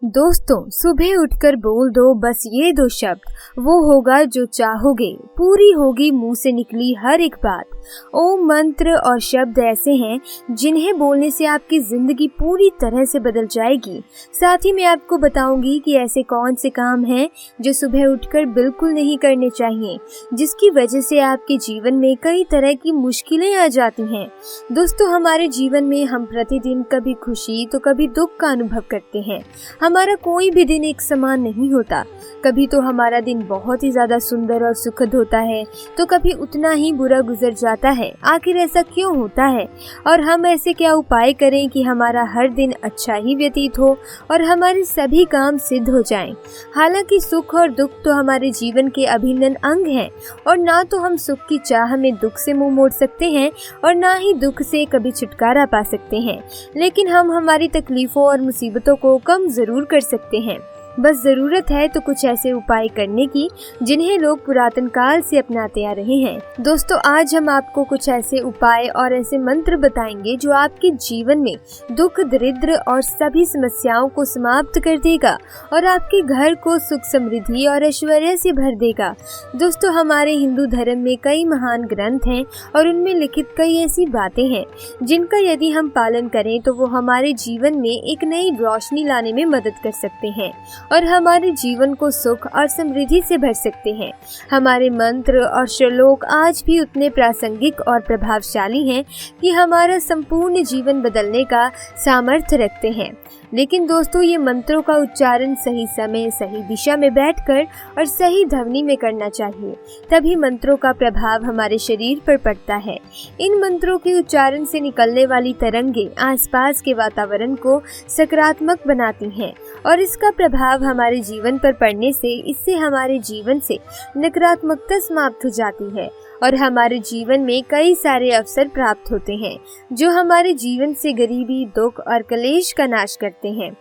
दोस्तों, सुबह उठकर बोल दो बस ये दो शब्द, वो होगा जो चाहोगे, पूरी होगी मुंह से निकली हर एक बात। ओम मंत्र और शब्द ऐसे हैं जिन्हें बोलने से आपकी जिंदगी पूरी तरह से बदल जाएगी। साथ ही मैं आपको बताऊंगी कि ऐसे कौन से काम हैं जो सुबह उठकर बिल्कुल नहीं करने चाहिए, जिसकी वजह से आपके जीवन में कई तरह की मुश्किलें आ जाती हैं। दोस्तों, हमारे जीवन में हम प्रतिदिन कभी खुशी तो कभी दुख का अनुभव करते हैं। हमारा कोई भी दिन एक समान नहीं होता। कभी तो हमारा दिन बहुत ही ज्यादा सुंदर और सुखद होता है, तो कभी उतना ही बुरा गुजर जाता है। आखिर ऐसा क्यों होता है और हम ऐसे क्या उपाय करें कि हमारा हर दिन अच्छा ही व्यतीत हो और हमारे सभी काम सिद्ध हो जाएं। हालांकि सुख और दुख तो हमारे जीवन के अभिन्न अंग हैं और ना तो हम सुख की चाह में दुख से मुंह मोड़ सकते हैं और ना ही दुख से कभी छुटकारा पा सकते हैं। लेकिन हम हमारी तकलीफों और मुसीबतों को कम जरूर कर सकते हैं। बस जरूरत है तो कुछ ऐसे उपाय करने की जिन्हें लोग पुरातन काल से अपनाते आ रहे हैं। दोस्तों, आज हम आपको कुछ ऐसे उपाय और ऐसे मंत्र बताएंगे जो आपके जीवन में दुख, दरिद्र और सभी समस्याओं को समाप्त कर देगा और आपके घर को सुख, समृद्धि और ऐश्वर्य से भर देगा। दोस्तों, हमारे हिंदू धर्म में कई महान ग्रंथ हैं और उनमें लिखित कई ऐसी बातें हैं जिनका यदि हम पालन करें तो वो हमारे जीवन में एक नई रोशनी लाने में मदद कर सकते हैं और हमारे जीवन को सुख और समृद्धि से भर सकते हैं। हमारे मंत्र और श्लोक आज भी उतने प्रासंगिक और प्रभावशाली हैं कि हमारा संपूर्ण जीवन बदलने का सामर्थ्य रखते हैं। लेकिन दोस्तों, ये मंत्रों का उच्चारण सही समय, सही दिशा में बैठकर और सही ध्वनि में करना चाहिए, तभी मंत्रों का प्रभाव हमारे शरीर पर पड़ता है। इन मंत्रों के उच्चारण से निकलने वाली तरंगे आसपास के वातावरण को सकारात्मक बनाती हैं और इसका प्रभाव हमारे जीवन पर पड़ने से इससे हमारे जीवन से नकारात्मकता समाप्त हो जाती है और हमारे जीवन में कई सारे अवसर प्राप्त होते हैं जो हमारे जीवन से गरीबी, दुख और कलेश का नाश करते हैं।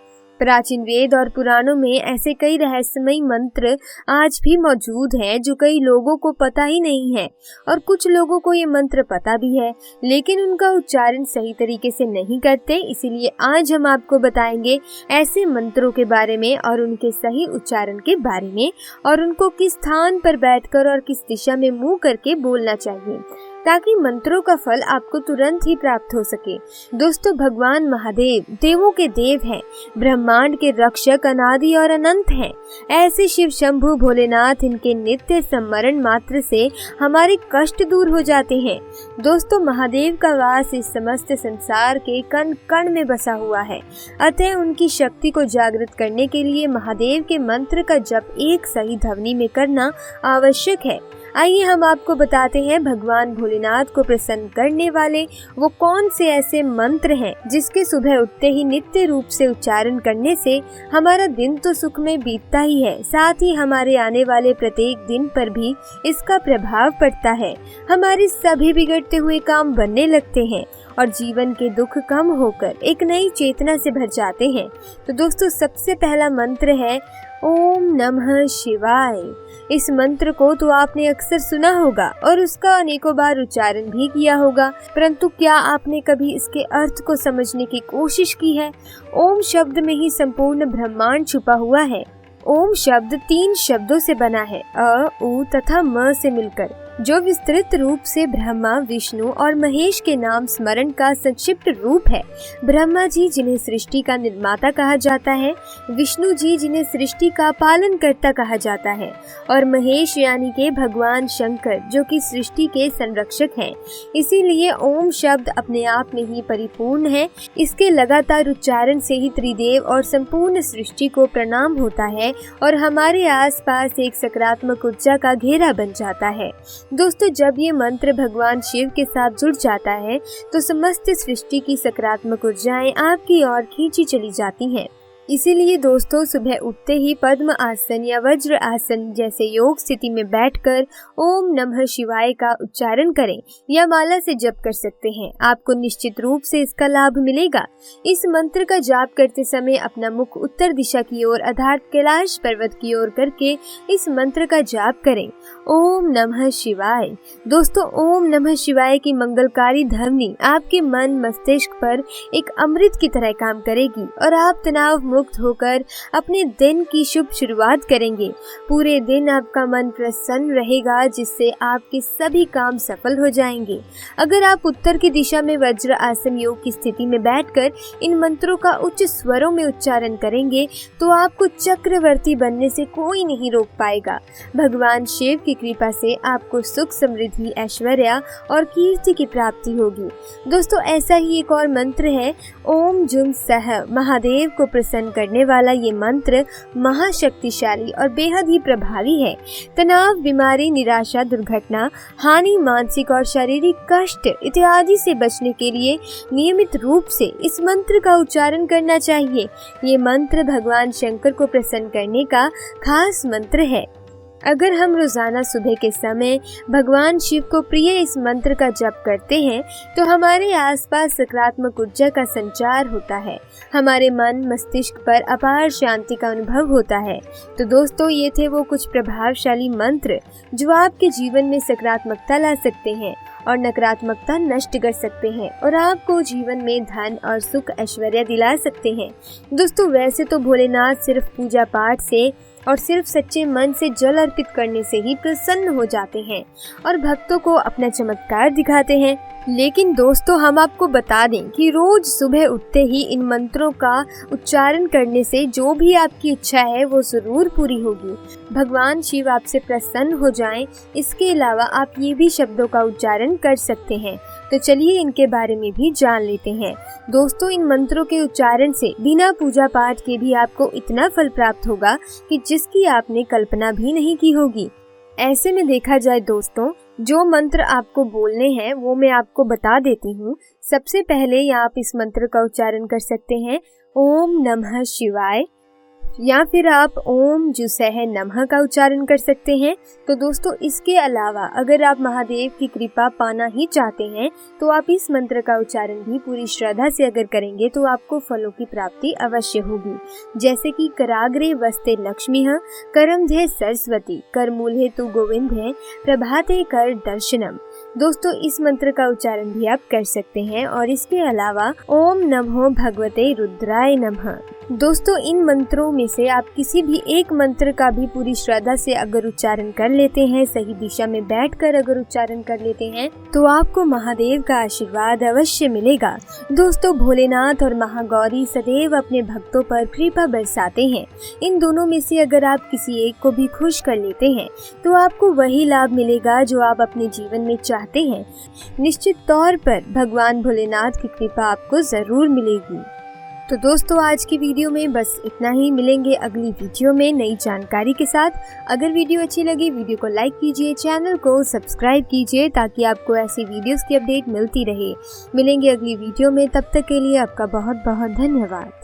प्राचीन वेद और पुराणों में ऐसे कई रहस्यमयी मंत्र आज भी मौजूद हैं जो कई लोगों को पता ही नहीं है और कुछ लोगों को ये मंत्र पता भी है लेकिन उनका उच्चारण सही तरीके से नहीं करते। इसीलिए आज हम आपको बताएंगे ऐसे मंत्रों के बारे में और उनके सही उच्चारण के बारे में और उनको किस स्थान पर बैठकर और किस दिशा में मुंह करके बोलना चाहिए ताकि मंत्रों का फल आपको तुरंत ही प्राप्त हो सके। दोस्तों, भगवान महादेव देवों के देव हैं, ब्रह्मांड के रक्षक अनादि और अनंत हैं। ऐसे शिव शंभु भोलेनाथ, इनके नित्य स्मरण मात्र से हमारे कष्ट दूर हो जाते हैं। दोस्तों, महादेव का वास इस समस्त संसार के कण कण में बसा हुआ है, अतः उनकी शक्ति को जागृत करने के लिए महादेव के मंत्र का जप एक सही ध्वनि में करना आवश्यक है। आइए हम आपको बताते हैं भगवान भोलेनाथ को प्रसन्न करने वाले वो कौन से ऐसे मंत्र हैं जिसके सुबह उठते ही नित्य रूप से उच्चारण करने से हमारा दिन तो सुख में बीतता ही है, साथ ही हमारे आने वाले प्रत्येक दिन पर भी इसका प्रभाव पड़ता है। हमारे सभी बिगड़ते हुए काम बनने लगते हैं और जीवन के दुख कम होकर एक नई चेतना से भर जाते हैं। तो दोस्तों, सबसे पहला मंत्र है ओम नमः शिवाय। इस मंत्र को तो आपने अक्सर सुना होगा और उसका अनेकों बार उच्चारण भी किया होगा, परंतु क्या आपने कभी इसके अर्थ को समझने की कोशिश की है? ओम शब्द में ही संपूर्ण ब्रह्मांड छुपा हुआ है। ओम शब्द 3 शब्दों से बना है, अ, उ तथा म से मिलकर, जो विस्तृत रूप से ब्रह्मा, विष्णु और महेश के नाम स्मरण का संक्षिप्त रूप है। ब्रह्मा जी जिन्हें सृष्टि का निर्माता कहा जाता है, विष्णु जी जिन्हें सृष्टि का पालन करता कहा जाता है और महेश यानी के भगवान शंकर जो कि सृष्टि के संरक्षक हैं। इसीलिए ओम शब्द अपने आप में ही परिपूर्ण है। इसके लगातार उच्चारण से ही त्रिदेव और संपूर्ण सृष्टि को प्रणाम होता है और हमारे आसपास एक सकारात्मक ऊर्जा का घेरा बन जाता है। दोस्तों, जब ये मंत्र भगवान शिव के साथ जुड़ जाता है तो समस्त सृष्टि की सकारात्मक ऊर्जाएं आपकी ओर खींची चली जाती हैं। इसीलिए दोस्तों, सुबह उठते ही पद्म आसन या वज्र आसन जैसे योग स्थिति में बैठकर ओम नमः शिवाय का उच्चारण करें या माला से जप कर सकते हैं। आपको निश्चित रूप से इसका लाभ मिलेगा। इस मंत्र का जाप करते समय अपना मुख उत्तर दिशा की ओर अर्थात कैलाश पर्वत की ओर करके इस मंत्र का जाप करें, ओम नमः शिवाय। दोस्तों, ओम नमः शिवाय की मंगलकारी ध्वनि आपके मन, मस्तिष्क पर एक अमृत की तरह काम करेगी और आप तनाव मुक्त होकर अपने दिन की शुभ शुरुआत करेंगे। पूरे दिन आपका मन प्रसन्न रहेगा, जिससे आपके सभी काम सफल हो जाएंगे। अगर आप उत्तर की दिशा में वज्र आसन योग की स्थिति में बैठकर इन मंत्रों का उच्च स्वरों में उच्चारण करेंगे तो आपको चक्रवर्ती बनने से कोई नहीं रोक पाएगा। भगवान शिव की कृपा से आपको सुख, समृद्धि, ऐश्वर्य और कीर्ति की प्राप्ति होगी। दोस्तों, ऐसा ही एक और मंत्र है, ओम जुम सह। महादेव को प्रसन्न करने वाला ये मंत्र महाशक्तिशाली और बेहद ही प्रभावी है। तनाव, बीमारी, निराशा, दुर्घटना, हानि, मानसिक और शारीरिक कष्ट इत्यादि से बचने के लिए नियमित रूप से इस मंत्र का उच्चारण करना चाहिए। ये मंत्र भगवान शंकर को प्रसन्न करने का खास मंत्र है। अगर हम रोजाना सुबह के समय भगवान शिव को प्रिय इस मंत्र का जप करते हैं तो हमारे आसपास सकारात्मक ऊर्जा का संचार होता है। हमारे मन मस्तिष्क पर अपार शांति का अनुभव होता है। तो दोस्तों, ये थे वो कुछ प्रभावशाली मंत्र जो आपके जीवन में सकारात्मकता ला सकते हैं और नकारात्मकता नष्ट कर सकते हैं और आपको जीवन में धन और सुख, ऐश्वर्य दिला सकते हैं। दोस्तों, वैसे तो भोलेनाथ सिर्फ पूजा पाठ से और सिर्फ सच्चे मन से जल अर्पित करने से ही प्रसन्न हो जाते हैं और भक्तों को अपना चमत्कार दिखाते हैं। लेकिन दोस्तों, हम आपको बता दें कि रोज सुबह उठते ही इन मंत्रों का उच्चारण करने से जो भी आपकी इच्छा है वो जरूर पूरी होगी। भगवान शिव आपसे प्रसन्न हो जाएं, इसके अलावा आप ये भी शब्दों का उच्चारण कर सकते हैं। तो चलिए इनके बारे में भी जान लेते हैं। दोस्तों, इन मंत्रों के उच्चारण से बिना पूजा पाठ के भी आपको इतना फल प्राप्त होगा कि जिसकी आपने कल्पना भी नहीं की होगी। ऐसे में देखा जाए दोस्तों, जो मंत्र आपको बोलने हैं वो मैं आपको बता देती हूँ। सबसे पहले आप इस मंत्र का उच्चारण कर सकते हैं, ओम नमः शिवाय, या फिर आप ओम जुसह नमः का उच्चारण कर सकते हैं। तो दोस्तों, इसके अलावा अगर आप महादेव की कृपा पाना ही चाहते हैं तो आप इस मंत्र का उच्चारण भी पूरी श्रद्धा से अगर करेंगे तो आपको फलों की प्राप्ति अवश्य होगी। जैसे कि कराग्रे वस्ते लक्ष्मीः, करमध्ये सरस्वती, करमूले तु गोविंदः, प्रभाते कर दर्शनम। दोस्तों, इस मंत्र का उच्चारण भी आप कर सकते हैं। और इसके अलावा ओम नमो भगवते रुद्राय नमः। दोस्तों, इन मंत्रों में से आप किसी भी एक मंत्र का भी पूरी श्रद्धा से अगर उच्चारण कर लेते हैं, सही दिशा में बैठकर अगर उच्चारण कर लेते हैं तो आपको महादेव का आशीर्वाद अवश्य मिलेगा। दोस्तों, भोलेनाथ और महागौरी सदैव अपने भक्तों पर कृपा बरसाते हैं। इन दोनों में से अगर आप किसी एक को भी खुश कर लेते हैं तो आपको वही लाभ मिलेगा जो आप अपने जीवन में चाहते हैं। निश्चित तौर पर भगवान भोलेनाथ की कृपा आपको जरूर मिलेगी। तो दोस्तों, आज की वीडियो में बस इतना ही। मिलेंगे अगली वीडियो में नई जानकारी के साथ। अगर वीडियो अच्छी लगी, वीडियो को लाइक कीजिए, चैनल को सब्सक्राइब कीजिए ताकि आपको ऐसी वीडियोस की अपडेट मिलती रहे। मिलेंगे अगली वीडियो में, तब तक के लिए आपका बहुत बहुत धन्यवाद।